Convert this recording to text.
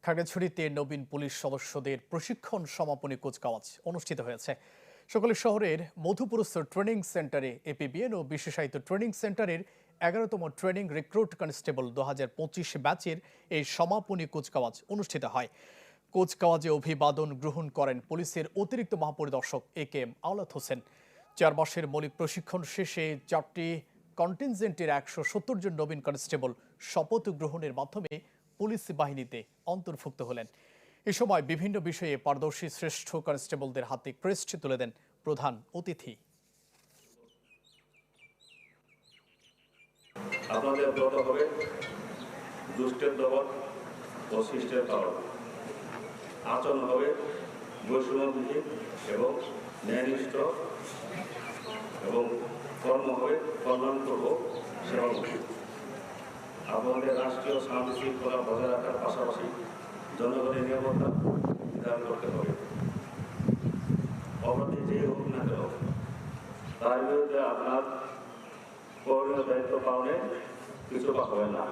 খাগড়াছড়িতে নবীন police সদস্যদের প্রশিক্ষণ সমাপনী কুচকাওয়াজ অনুষ্ঠিত হয়েছে। সকালে শহরের মধুপুরস্থ ট্রেনিং সেন্টারে এপিবিএন ও বিশেষায়িত ট্রেনিং সেন্টারের 11তম ট্রেনিং রিক্রুট কনস্টেবল 2025 ব্যাচের এই সমাপনী কুচকাওয়াজ অনুষ্ঠিত হয়। কুচকাওয়াজে অভিবাদন গ্রহণ করেন পুলিশের অতিরিক্ত মহাপরিদর্শক একেএম আওলাদ হোসেন। 4 মাসের মৌলিক প্রশিক্ষণ শেষে 4টি কন্টিনজেন্টের 170 জন নবীন কনস্টেবল শপথ গ্রহণের মাধ্যমে পুলিশ বাহিনীতে অন্তর্ভুক্ত হলেন। এ সময় বিভিন্ন বিষয়ে পারদর্শী শ্রেষ্ঠ কনস্টেবলদের হাতে ক্রেস্ট তুলে দেন প্রধান অতিথি। আপনাদের ব্রত হবে দুষ্টের দমন ও শিষ্টের পালন। আচরণ হবে বৈষম্যবিহীন এবং ন্যায়নিষ্ঠ এবং কর্ম হবে কল্যাণপ্রভ সেবামুখী। আপনাদের রাষ্ট্রীয় শান্তি শৃঙ্খলা বজায় রাখার পাশাপাশি জনগণের নিরাপত্তা বিধান করতে হবে। অপরাধী যে হোক না কেন তার বিরুদ্ধে আপনার করণীয় দায়িত্ব পালনে কিছু হবে না।